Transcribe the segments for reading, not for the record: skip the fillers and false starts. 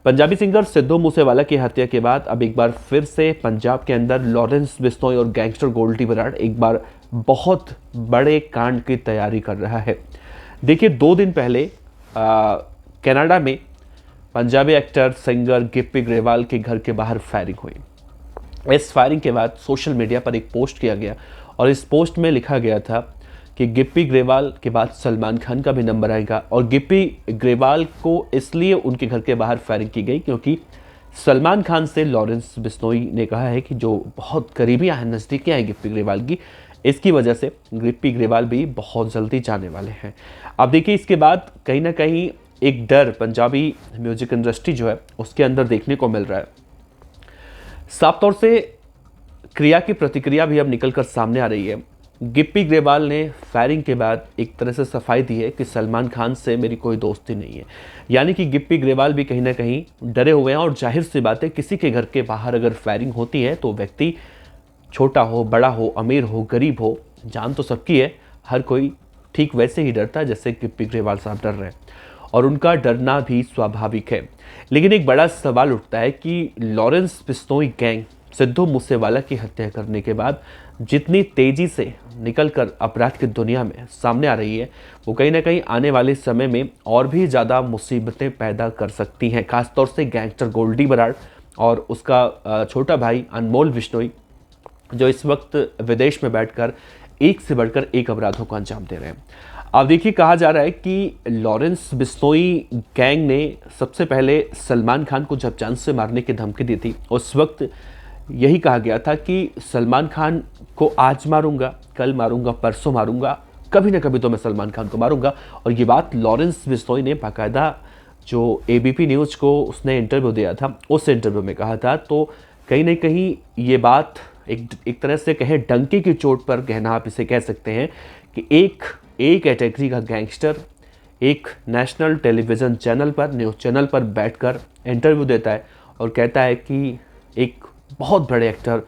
Punjabi singer Sidhu Moosewala की हत्या के बाद अब एक बार फिर से पंजाब के अंदर लॉरेंस बिश्नोई और गैंगस्टर गोल्डी बराड़ एक बार बहुत बड़े कांड की तैयारी कर रहा है। देखिए, 2 दिन पहले कनाडा में पंजाबी एक्टर सिंगर गिप्पी ग्रेवाल के घर के बाहर फायरिंग हुई। इस फायरिंग के बाद सोशल मीडिया पर एक पोस्ट किया गया और इस पोस्ट में लिखा गया था कि गिप्पी ग्रेवाल के बाद सलमान खान का भी नंबर आएगा। और गिप्पी ग्रेवाल को इसलिए उनके घर के बाहर फायरिंग की गई क्योंकि सलमान खान से लॉरेंस बिश्नोई ने कहा है कि जो बहुत करीबियाँ हैं, नज़दीकियाँ हैं गिप्पी ग्रेवाल की, इसकी वजह से गिप्पी ग्रेवाल भी बहुत जल्दी जाने वाले हैं। अब देखिए, इसके बाद कहीं ना कहीं एक डर पंजाबी म्यूजिक इंडस्ट्री जो है उसके अंदर देखने को मिल रहा है। साफ तौर से क्रिया की प्रतिक्रिया भी अब निकलकर सामने आ रही है। गिप्पी ग्रेवाल ने फायरिंग के बाद एक तरह से सफाई दी है कि सलमान खान से मेरी कोई दोस्ती नहीं है। यानी कि गिप्पी ग्रेवाल भी कहीं ना कहीं डरे हुए हैं। और जाहिर सी बात है, किसी के घर के बाहर अगर फायरिंग होती है तो व्यक्ति छोटा हो, बड़ा हो, अमीर हो, गरीब हो, जान तो सबकी है, हर कोई ठीक वैसे ही डरता है जैसे गिप्पी ग्रेवाल साहब डर रहे हैं। और उनका डरना भी स्वाभाविक है। लेकिन एक बड़ा सवाल उठता है कि लॉरेंस बिश्नोई गैंग सिद्धू मूसेवाला की हत्या करने के बाद जितनी तेजी से निकलकर अपराध की दुनिया में सामने आ रही है, वो कहीं ना कहीं आने वाले समय में और भी ज़्यादा मुसीबतें पैदा कर सकती हैं। खासतौर से गैंगस्टर गोल्डी बराड़ और उसका छोटा भाई अनमोल बिश्नोई, जो इस वक्त विदेश में बैठकर एक से बढ़कर एक अपराधों को अंजाम दे रहे हैं। अब देखिए, कहा जा रहा है कि लॉरेंस बिश्नोई गैंग ने सबसे पहले सलमान खान को जब जान से मारने की धमकी दी थी, उस वक्त यही कहा गया था कि सलमान खान को आज मारूंगा, कल मारूंगा, परसों मारूंगा, कभी ना कभी तो मैं सलमान खान को मारूंगा। और ये बात लॉरेंस बिश्नोई ने बाकायदा जो एबीपी न्यूज़ को उसने इंटरव्यू दिया था, उस इंटरव्यू में कहा था। तो कहीं ना कहीं ये बात एक तरह से कहे डंके की चोट पर कहना, आप इसे कह सकते हैं कि एक कैटेगरी का गैंगस्टर एक नेशनल टेलीविज़न चैनल पर, न्यूज़ चैनल पर बैठकर इंटरव्यू देता है और कहता है कि एक बहुत बड़े एक्टर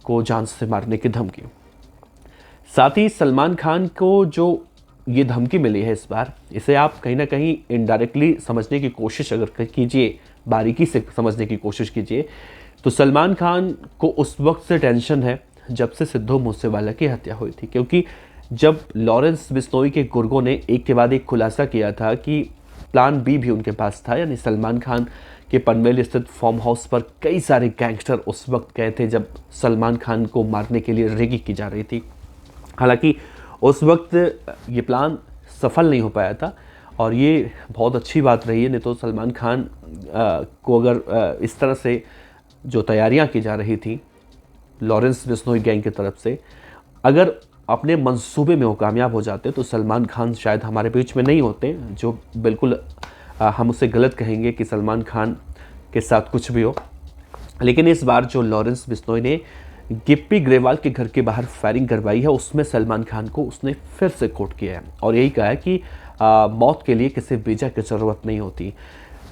को जान से मारने की धमकी। साथ ही सलमान खान को जो ये धमकी मिली है इस बार, इसे आप कहीं ना कहीं इनडायरेक्टली समझने की कोशिश अगर कीजिए, बारीकी से समझने की कोशिश कीजिए, तो सलमान खान को उस वक्त से टेंशन है जब से सिद्धू मूसेवाला की हत्या हुई थी। क्योंकि जब लॉरेंस बिश्नोई के गुर्गों ने एक के बाद एक खुलासा किया था कि प्लान बी भी उनके पास था, यानी सलमान खान के पनवेल स्थित फार्म हाउस पर कई सारे गैंगस्टर उस वक्त गए थे जब सलमान खान को मारने के लिए रेकी की जा रही थी। हालांकि उस वक्त ये प्लान सफल नहीं हो पाया था और ये बहुत अच्छी बात रही है। नहीं तो सलमान खान को अगर इस तरह से जो तैयारियां की जा रही थी लॉरेंस बिश्नोई गैंग की तरफ से, अगर अपने मंसूबे में वो कामयाब हो जाते तो सलमान खान शायद हमारे बीच में नहीं होते। जो बिल्कुल हम उसे गलत कहेंगे कि सलमान खान के साथ कुछ भी हो। लेकिन इस बार जो लॉरेंस बिश्नोई ने गिप्पी ग्रेवाल के घर के बाहर फायरिंग करवाई है, उसमें सलमान खान को उसने फिर से कोट किया है और यही कहा है कि मौत के लिए किसी वीजा की ज़रूरत नहीं होती।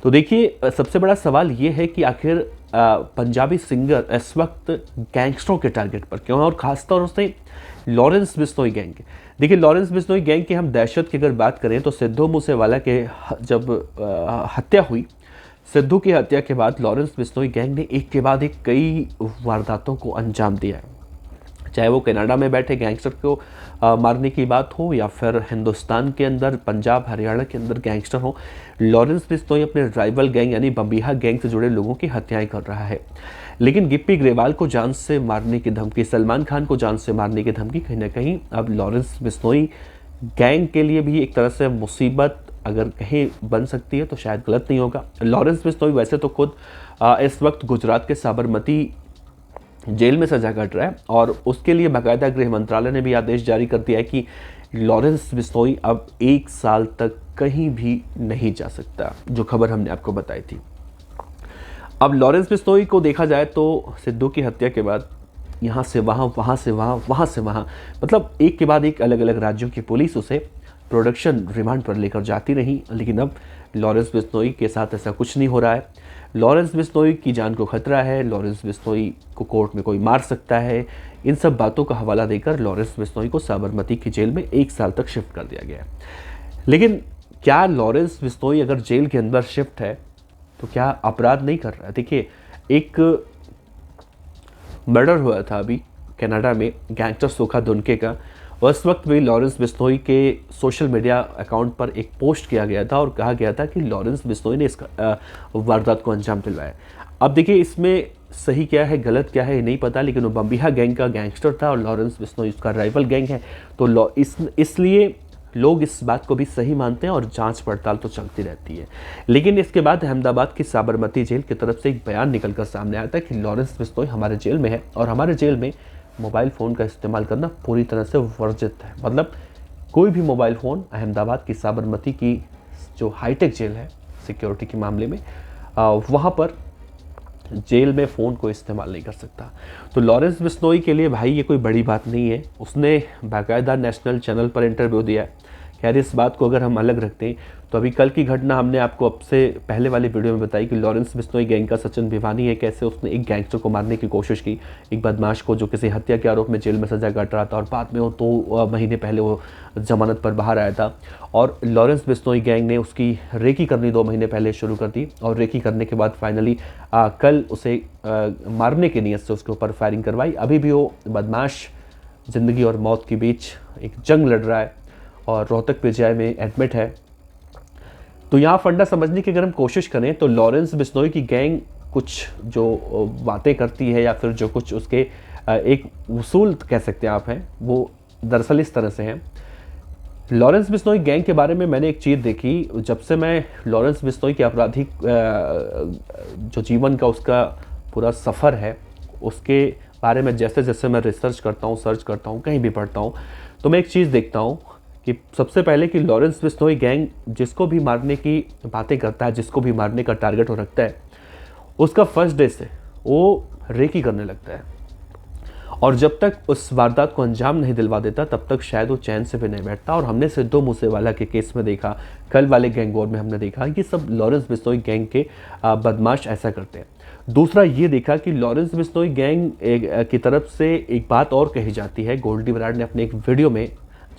तो देखिए, सबसे बड़ा सवाल ये है कि आखिर पंजाबी सिंगर इस वक्त गैंगस्टरों के टारगेट पर क्यों है, और ख़ासतौर से लॉरेंस बिश्नोई गैंग। देखिए, लॉरेंस बिश्नोई गैंग की हम दहशत की अगर बात करें तो सिद्धू मूसेवाला के जब हत्या हुई, सिद्धू की हत्या के बाद लॉरेंस बिश्नोई गैंग ने एक के बाद एक कई वारदातों को अंजाम दिया है। चाहे वो कनाडा में बैठे गैंगस्टर को मारने की बात हो या फिर हिंदुस्तान के अंदर, पंजाब हरियाणा के अंदर गैंगस्टर हो, लॉरेंस बिश्नोई अपने राइवल गैंग यानी बम्बिहा गैंग से जुड़े लोगों की हत्याएं कर रहा है। लेकिन गिप्पी ग्रेवाल को जान से मारने की धमकी, सलमान खान को जान से मारने की धमकी कहीं ना कहीं अब लॉरेंस बिश्नोई गैंग के लिए भी एक तरह से मुसीबत अगर कहीं बन सकती है तो शायद गलत नहीं होगा। लॉरेंस बिश्नोई वैसे तो खुद इस वक्त गुजरात के साबरमती जेल में सजा कट रहा है और उसके लिए बाकायदा गृह मंत्रालय ने भी आदेश जारी कर दिया है कि लॉरेंस बिश्नोई अब 1 साल तक कहीं भी नहीं जा सकता, जो खबर हमने आपको बताई थी। अब लॉरेंस बिश्नोई को देखा जाए तो सिद्धू की हत्या के बाद यहाँ से वहाँ, वहाँ से वहाँ, वहाँ से वहाँ, मतलब एक के बाद एक अलग अलग राज्यों की पुलिस उसे प्रोडक्शन रिमांड पर लेकर जाती रही। लेकिन अब लॉरेंस बिश्नोई के साथ ऐसा कुछ नहीं हो रहा है। लॉरेंस बिश्नोई की जान को खतरा है, लॉरेंस बिश्नोई को कोर्ट में कोई मार सकता है। इन सब बातों का हवाला देकर लॉरेंस बिश्नोई को साबरमती की जेल में 1 साल तक शिफ्ट कर दिया गया। लेकिन क्या लॉरेंस बिश्नोई अगर जेल के अंदर शिफ्ट है तो क्या अपराध नहीं कर रहा है? देखिए, एक मर्डर हुआ था अभी कनाडा में, गैंगस्टर सुखा दुनके का। उस वक्त भी लॉरेंस बिश्नोई के सोशल मीडिया अकाउंट पर एक पोस्ट किया गया था और कहा गया था कि लॉरेंस बिश्नोई ने इस वारदात को अंजाम दिलवाया। अब देखिए, इसमें सही क्या है गलत क्या है ये नहीं पता, लेकिन वो बम्बिहा गैंग का गैंगस्टर था और लॉरेंस बिश्नोई उसका राइवल गैंग है, तो इसलिए लोग इस बात को भी सही मानते हैं और जांच पड़ताल तो चलती रहती है। लेकिन इसके बाद अहमदाबाद की साबरमती जेल की तरफ से एक बयान निकलकर सामने आया था कि लॉरेंस बिश्नोई हमारे जेल में है और हमारे जेल में मोबाइल फ़ोन का इस्तेमाल करना पूरी तरह से वर्जित है। मतलब कोई भी मोबाइल फ़ोन अहमदाबाद की साबरमती की जो हाईटेक जेल है सिक्योरिटी के मामले में, वहाँ पर जेल में फ़ोन को इस्तेमाल नहीं कर सकता। तो लॉरेंस बिश्नोई के लिए भाई ये कोई बड़ी बात नहीं है, उसने बाकायदा नेशनल चैनल पर इंटरव्यू दिया है। खैर, इस बात को अगर हम अलग रखते हैं तो अभी कल की घटना हमने आपको अब से पहले वाली वीडियो में बताई कि लॉरेंस बिश्नोई गैंग का सचिन भिवानी है, कैसे उसने एक गैंगस्टर को मारने की कोशिश की, एक बदमाश को जो किसी हत्या के आरोप में जेल में सजा काट रहा था, और बाद में वो 2 महीने पहले वो जमानत पर बाहर आया था और लॉरेंस बिश्नोई गैंग ने उसकी रेकी करनी 2 महीने पहले शुरू कर दी और रेकी करने के बाद फाइनली कल उसे मारने की नीयत से उसके ऊपर फायरिंग करवाई। अभी भी वो बदमाश ज़िंदगी और मौत के बीच एक जंग लड़ रहा है और रोहतक पीजीआई में एडमिट है। तो यहाँ फंडा समझने की अगर हम कोशिश करें तो लॉरेंस बिश्नोई की गैंग कुछ जो बातें करती है या फिर जो कुछ उसके एक वसूल कह सकते हैं आप हैं, वो दरअसल इस तरह से हैं। लॉरेंस बिश्नोई गैंग के बारे में मैंने एक चीज़ देखी, जब से मैं लॉरेंस बिश्नोई के आपराधिक जो जीवन का उसका पूरा सफ़र है उसके बारे में जैसे जैसे मैं रिसर्च करता हूँ, सर्च करता हूँ, कहीं भी पढ़ता हूँ, तो मैं एक चीज़ देखता हूँ कि सबसे पहले कि लॉरेंस बिश्नोई गैंग जिसको भी मारने की बातें करता है, जिसको भी मारने का टारगेट हो रखता है, उसका फर्स्ट डे से वो रेकी करने लगता है और जब तक उस वारदात को अंजाम नहीं दिलवा देता तब तक शायद वो चैन से भी नहीं बैठता। और हमने सिद्धू मूसेवाला के केस में देखा, कल वाले गैंग वॉर में हमने देखा, ये सब लॉरेंस बिश्नोई गैंग के बदमाश ऐसा करते हैं। दूसरा ये देखा कि लॉरेंस बिश्नोई गैंग की तरफ से एक बात और कही जाती है। गोल्डी बराड़ ने अपने एक वीडियो में,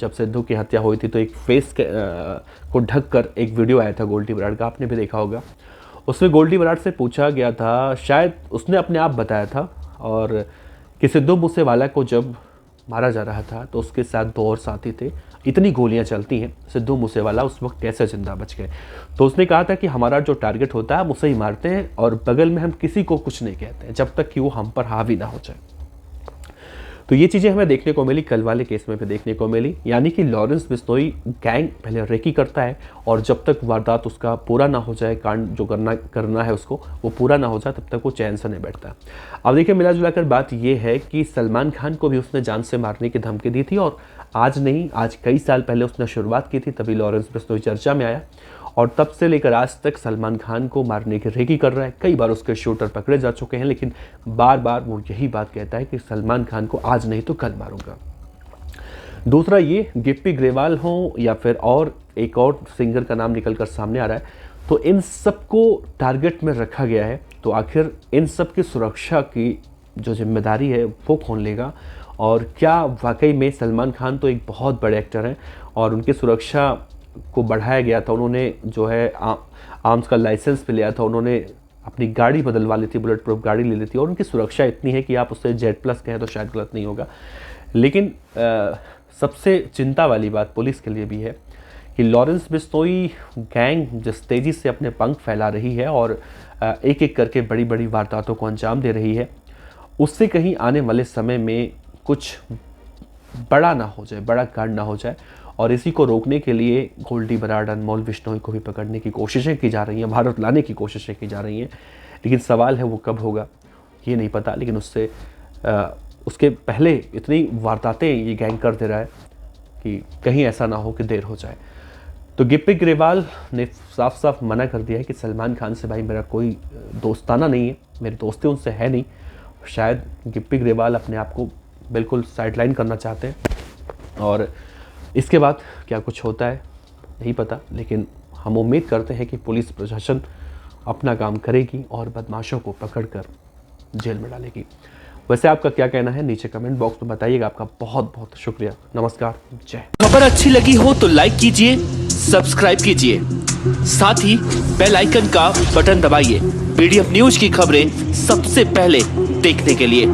जब सिद्धू की हत्या हुई थी तो एक फेस को ढककर एक वीडियो आया था गोल्डी बराड़ का, आपने भी देखा होगा। उसमें गोल्डी बराड़ से पूछा गया था, शायद उसने अपने आप बताया था, और कि सिद्धू मूसेवाला को जब मारा जा रहा था तो उसके साथ 2 और साथी थे, इतनी गोलियां चलती हैं, सिद्धू मूसेवाला उस वक्त कैसे जिंदा बच गए। तो उसने कहा था कि हमारा जो टारगेट होता है हम उसे ही मारते हैं और बगल में हम किसी को कुछ नहीं कहते हैं जब तक कि वो हम पर हावी ना हो जाए। तो ये चीज़ें हमें देखने को मिली, कल वाले केस में भी देखने को मिली, यानी कि लॉरेंस बिश्नोई गैंग पहले रेकी करता है और जब तक वारदात उसका पूरा ना हो जाए, कांड जो करना है उसको वो पूरा ना हो जाए, तब तक वो चैन से नहीं बैठता। अब देखिए, मिला जुला कर बात ये है कि सलमान खान को भी उसने जान से मारने की धमकी दी थी और आज नहीं, आज कई साल पहले उसने शुरुआत की थी, तभी लॉरेंस बिश्नोई चर्चा में आया और तब से लेकर आज तक सलमान खान को मारने की रेकी कर रहा है। कई बार उसके शूटर पकड़े जा चुके हैं, लेकिन बार बार वो यही बात कहता है कि सलमान खान को आज नहीं तो कल मारूंगा। दूसरा ये गिप्पी ग्रेवाल हो या फिर और एक और सिंगर का नाम निकल कर सामने आ रहा है, तो इन सबको टारगेट में रखा गया है। तो आखिर इन सब की सुरक्षा की जो जिम्मेदारी है वो कौन लेगा, और क्या वाकई में सलमान खान तो एक बहुत बड़े एक्टर हैं और उनकी सुरक्षा को बढ़ाया गया था। उन्होंने जो है आर्म्स का लाइसेंस भी लिया था, उन्होंने अपनी गाड़ी बदलवा ली थी, बुलेट प्रूफ गाड़ी ले ली थी और उनकी सुरक्षा इतनी है कि आप उससे Z+ कहें तो शायद गलत नहीं होगा। लेकिन सबसे चिंता वाली बात पुलिस के लिए भी है कि लॉरेंस बिश्नोई गैंग जिस तेज़ी से अपने पंख फैला रही है और एक एक करके बड़ी बड़ी वारदातों को अंजाम दे रही है, उससे कहीं आने वाले समय में कुछ बड़ा ना हो जाए, बड़ा कांड ना हो जाए। और इसी को रोकने के लिए गोल्डी बराड़, अनमोल बिश्नोई को भी पकड़ने की कोशिशें की जा रही हैं, भारत लाने की कोशिशें की जा रही हैं। लेकिन सवाल है वो कब होगा ये नहीं पता, लेकिन उसके पहले इतनी वारदातें ये गैंग कर दे रहा है कि कहीं ऐसा ना हो कि देर हो जाए। तो गिप्पी ग्रेवाल ने साफ साफ मना कर दिया है कि सलमान खान से भाई मेरा कोई दोस्ताना नहीं है, मेरी दोस्ती उनसे है नहीं। शायद गिप्पी ग्रेवाल अपने आप को बिल्कुल साइडलाइन करना चाहते हैं और इसके बाद क्या कुछ होता है नहीं पता, लेकिन हम उम्मीद करते हैं कि पुलिस प्रशासन अपना काम करेगी और बदमाशों को पकड़कर जेल में डालेगी। वैसे आपका क्या कहना है नीचे कमेंट बॉक्स में बताइएगा। आपका बहुत बहुत शुक्रिया। नमस्कार, जय। खबर अच्छी लगी हो तो लाइक कीजिए, सब्सक्राइब कीजिए, साथ ही बेल आइकन का बटन दबाइए पीडीएफ न्यूज की खबरें सबसे पहले देखने के लिए।